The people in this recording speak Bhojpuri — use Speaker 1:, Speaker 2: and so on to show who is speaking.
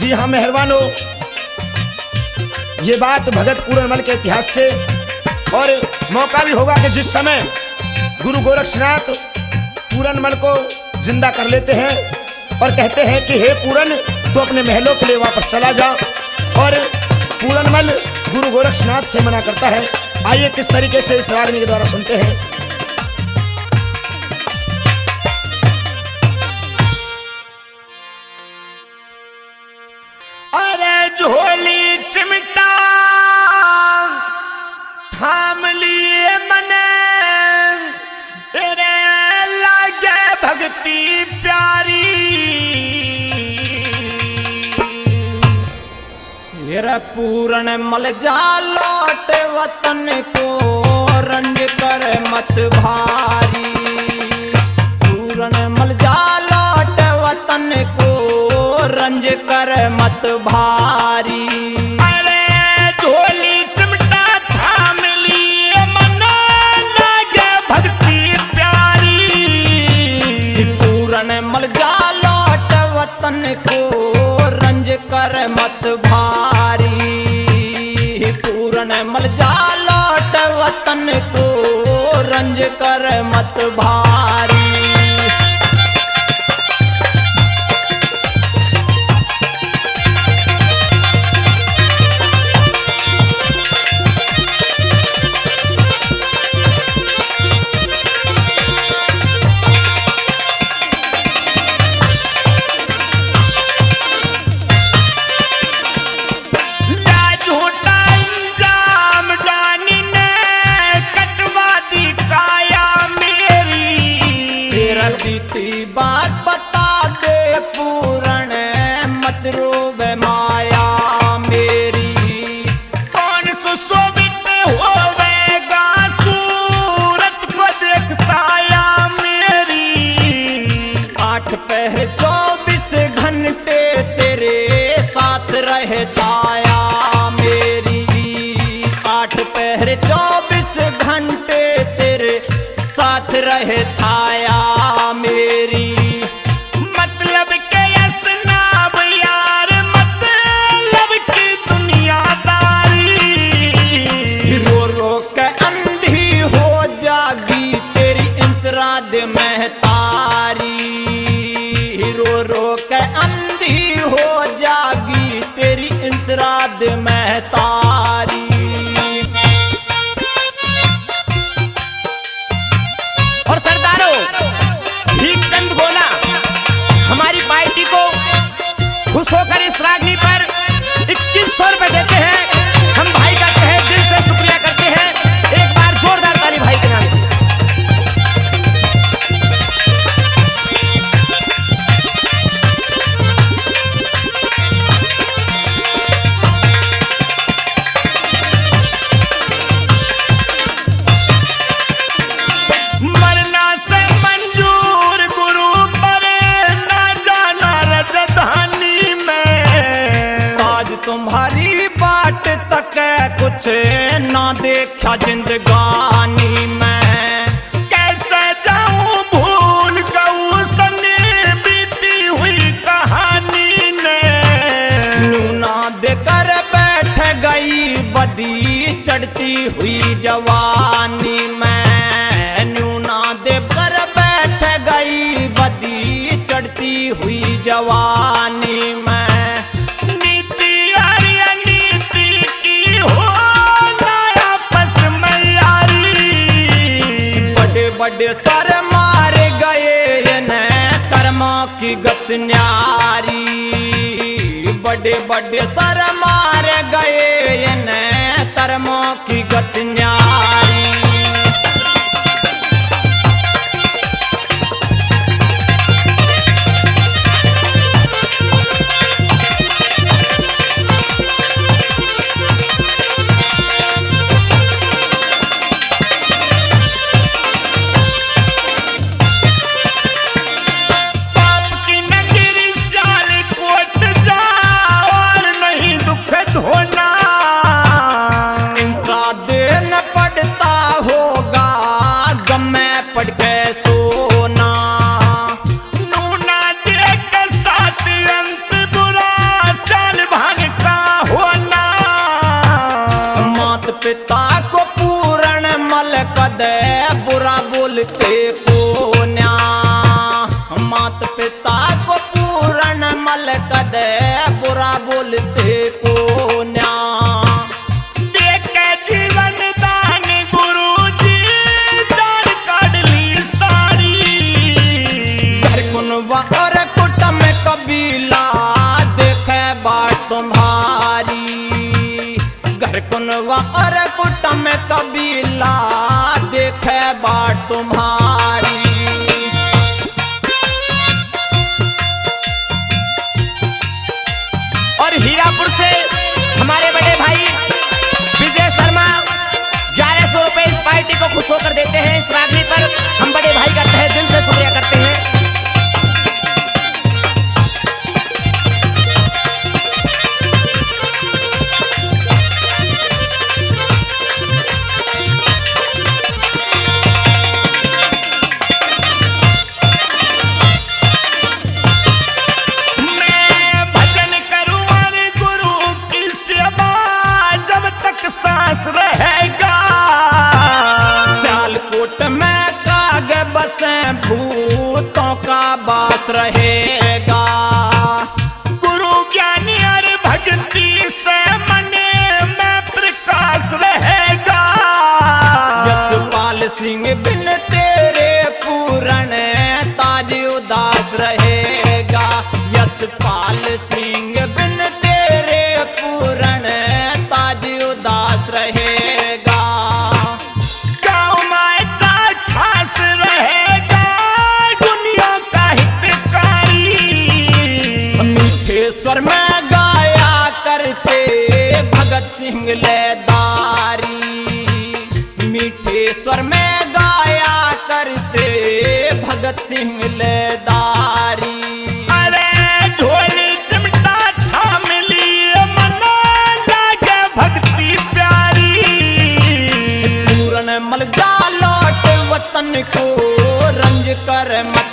Speaker 1: जी हाँ मेहरबानो, ये बात भगत पूरनमल के इतिहास से, और मौका भी होगा कि जिस समय गुरु गोरक्षनाथ पूरनमल को जिंदा कर लेते हैं और कहते हैं कि हे पूरन तो अपने महलों के लिए वापस चला जा, और पूरनमल गुरु गोरक्षनाथ से मना करता है। आइए किस तरीके से इस रागनी के द्वारा सुनते हैं। अरे झोली चिमटा थाम लिए मने, तेरे लागे भक्ति प्यारी,
Speaker 2: मेरा पूरन मल जा लौट वतन को रंज कर मत भारी, पूरन मल जा लौट वतन को रंज कर मत भारी।
Speaker 1: अरे झोली चिमटा थाम लिए मन, लागे भक्ति प्यारी,
Speaker 2: पूरन मल जा लौट वतन को रंज कर मत भारी, पूरन मल जा लौट वतन को रंज कर मत भारी। बीती बात बता दे पूरन मत रोवे माया मेरी,
Speaker 1: कौन सुशोभित होवेगा सूरत को देख साया मेरी।
Speaker 2: 8 पहर 24 घंटे तेरे साथ रहे छाया मेरी, 8 पहर 24 घंटे तेरे साथ रहे छाया मेरी।
Speaker 1: मतलब के असनाब यार, मतलब की दुनियादारी,
Speaker 2: रो रो के अंधी हो जागी तेरी इंसराद महतारी, रो रो के अंधी हो जागी तेरी इंसराद महतारी।
Speaker 1: और सरदारों, भीखचंद गोला हमारी पार्टी को खुश होकर इस रागनी पर 2100 रुपए देते हैं। हम भाई का तहे दिल से शुक्रिया करते हैं। एक बार जोरदार ताली भाई के नाम।
Speaker 2: तुम्हारी बाट तक कुछ ना देखा जिंदगानी में,
Speaker 1: कैसे जाऊं भूल गऊं संग बीती हुई कहानी ने,
Speaker 2: लूना देकर बैठ गई बदी चढ़ती हुई जवानी में, लूना देकर बैठ गई बदी चढ़ती हुई जवानी में। बड़े सर मार गए न कर्मा की गत न्यारी, बड़े बड़े सर मार गए न कर्मा की गत न्यारी। पड़ के सोना,
Speaker 1: नूना देख साथ अंत बुरा सा
Speaker 2: बोलते को न्या, मात पिता को पूरन मल कदे बुरा बोलते को न्या।
Speaker 1: देख के जीवन दान गुरु जी जान काट ली सारी।
Speaker 2: घर कुनवा और कुटुंब कबीला देखे बात तुम्हारी, घर कुनवा और कुटुंब कबीला देखे बात तुम्हारी।
Speaker 1: और हीरापुर से हमारे बड़े भाई विजय शर्मा 1100 रुपए इस पार्टी को खुश होकर देते हैं। इस रात्रि पर हम बड़े भाई का तहे दिल से शुक्रिया करते हैं। रहेगा
Speaker 2: सियालकोट में काग बसे भूतों का बास रहेगा,
Speaker 1: गुरु ज्ञानी और भक्ति से मने में प्रकाश रहेगा।
Speaker 2: यशपाल सिंह बिन तेरे पूरण ताज उदास रहेगा, यशपाल सिंह बिन तेरे पूरण ताज उदास रहेगा।
Speaker 1: गाँव में खास रहेगा दुनिया का हितकारी।
Speaker 2: मीठे स्वर में गाया करते भगत सिंह लेदारी, मीठे स्वर में गाया करते भगत सिंह लेदारी।
Speaker 1: अरे झोली चिमटा थाम लिए मना जागे भक्ति प्यारी।
Speaker 2: पूरन मल जा लौट वतन को रंज कर मत